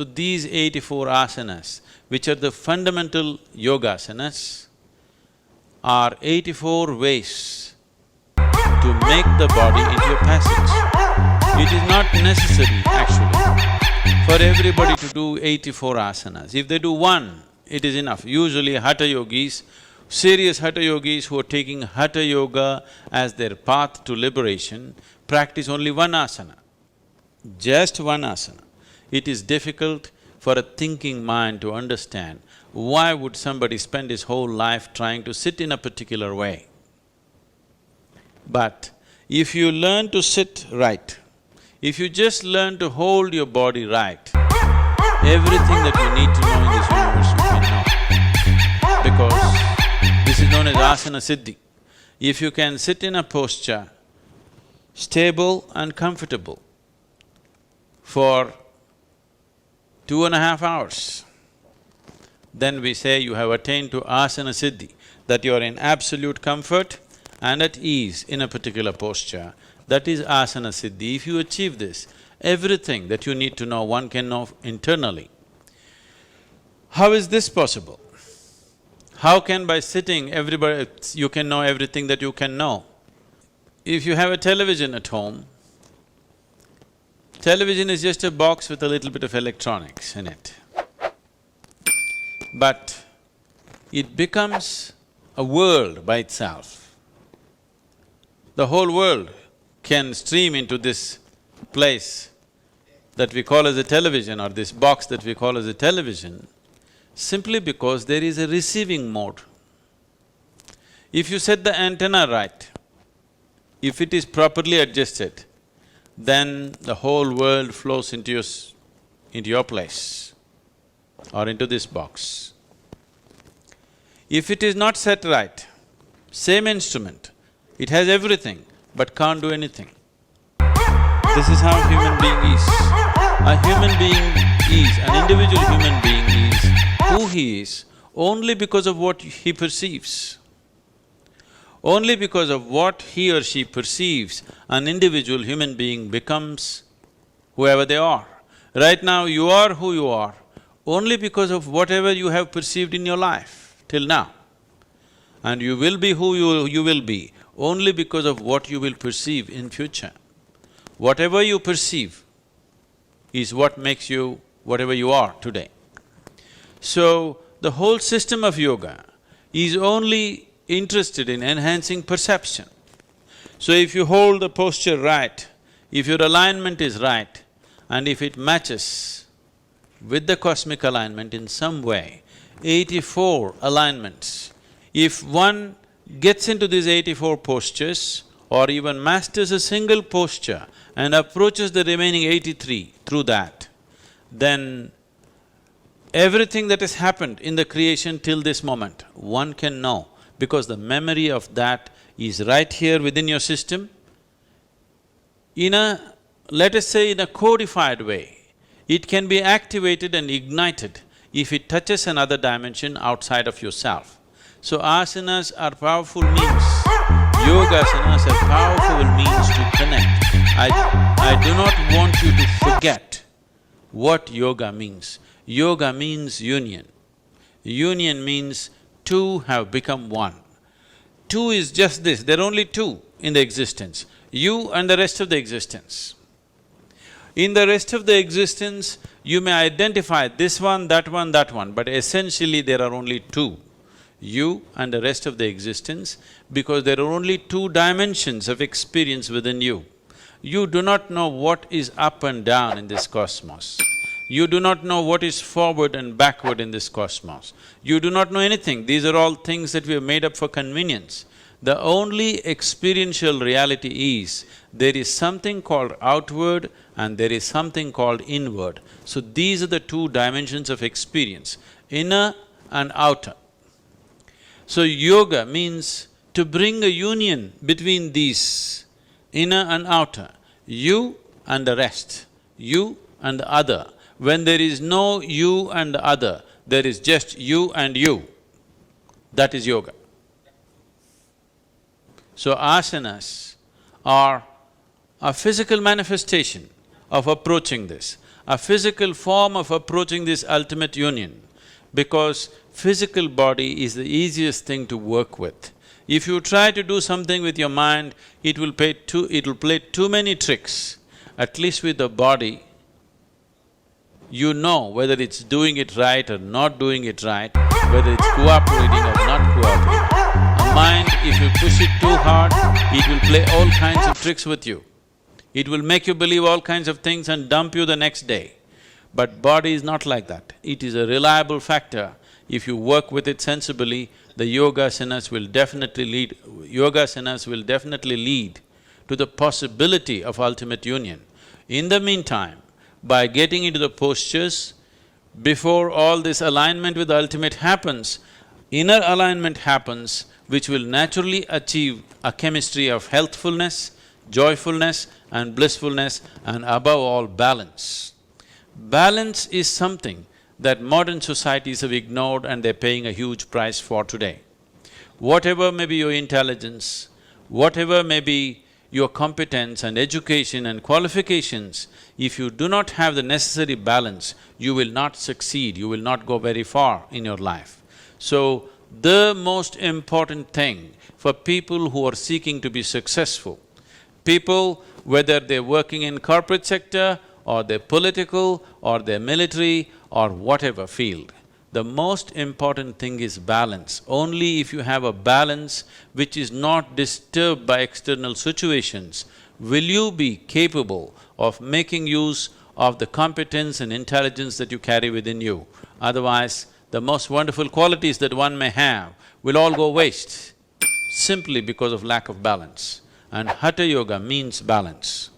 So these 84 asanas, which are the fundamental yogasanas, are 84 ways to make the body into a passage. It is not necessary, actually, for everybody to do 84 asanas. If they do one, it is enough. Usually hatha yogis, serious hatha yogis who are taking hatha yoga as their path to liberation, practice only one asana, just one asana. It is difficult for a thinking mind to understand why would somebody spend his whole life trying to sit in a particular way. But if you learn to sit right, if you just learn to hold your body right, everything that you need to know in this universe you can know. Because this is known as asana siddhi. If you can sit in a posture, stable and comfortable, for 2.5 hours, then we say you have attained to asana siddhi, that you are in absolute comfort and at ease in a particular posture. That is asana siddhi. If you achieve this, everything that you need to know, one can know internally. How is this possible? How can by sitting you can know everything that you can know? If you have a television at home, television is just a box with a little bit of electronics in it. But it becomes a world by itself. The whole world can stream into this place that we call as a television, or this box that we call as a television, simply because there is a receiving mode. If you set the antenna right, if it is properly adjusted, then the whole world flows into your place or into this box. If it is not set right, same instrument, it has everything but can't do anything. This is how human being is. A human being is, an individual human being is who he is only because of what he perceives. Only because of what he or she perceives, an individual human being becomes whoever they are. Right now, you are who you are only because of whatever you have perceived in your life till now. And you will be who you will be only because of what you will perceive in future. Whatever you perceive is what makes you whatever you are today. So, the whole system of yoga is only interested in enhancing perception. So if you hold the posture right, if your alignment is right, and if it matches with the cosmic alignment in some way, 84 alignments, if one gets into these 84 postures or even masters a single posture and approaches the remaining 83 through that, then everything that has happened in the creation till this moment, one can know, because the memory of that is right here within your system. In a… let us say in a codified way, it can be activated and ignited if it touches another dimension outside of yourself. So asanas are powerful means, yogasanas are powerful means to connect. I do not want you to forget what yoga means. Yoga means union. Union means two have become one. Two is just this, there are only two in the existence, you and the rest of the existence. In the rest of the existence, you may identify this one, that one, that one, but essentially there are only two, you and the rest of the existence, because there are only two dimensions of experience within you. You do not know what is up and down in this cosmos. You do not know what is forward and backward in this cosmos. You do not know anything, these are all things that we have made up for convenience. The only experiential reality is, there is something called outward and there is something called inward. So these are the two dimensions of experience, inner and outer. So yoga means to bring a union between these, inner and outer, you and the rest, you and the other. When there is no you and the other, there is just you and you. That is yoga. So asanas are a physical manifestation of approaching this. a physical form of approaching this ultimate union, because physical body is the easiest thing to work with. If you try to do something with your mind, it will play too many tricks. At least with the body, you know whether it's doing it right or not doing it right, whether it's cooperating or not cooperating. A mind, if you push it too hard, it will play all kinds of tricks with you. It will make you believe all kinds of things and dump you the next day. But body is not like that. It is a reliable factor. If you work with it sensibly, the yogasanas will definitely lead to the possibility of ultimate union. In the meantime, by getting into the postures, before all this alignment with the ultimate happens, inner alignment happens, which will naturally achieve a chemistry of healthfulness, joyfulness and blissfulness, and above all, balance. Balance is something that modern societies have ignored and they're paying a huge price for today. Whatever may be your intelligence, whatever may be your competence and education and qualifications, if you do not have the necessary balance, you will not succeed, you will not go very far in your life. So, the most important thing for people who are seeking to be successful, people whether they're working in corporate sector or they're political or they're military or whatever field, the most important thing is balance. Only if you have a balance which is not disturbed by external situations, will you be capable of making use of the competence and intelligence that you carry within you. Otherwise, the most wonderful qualities that one may have will all go waste simply because of lack of balance. And Hatha Yoga means balance.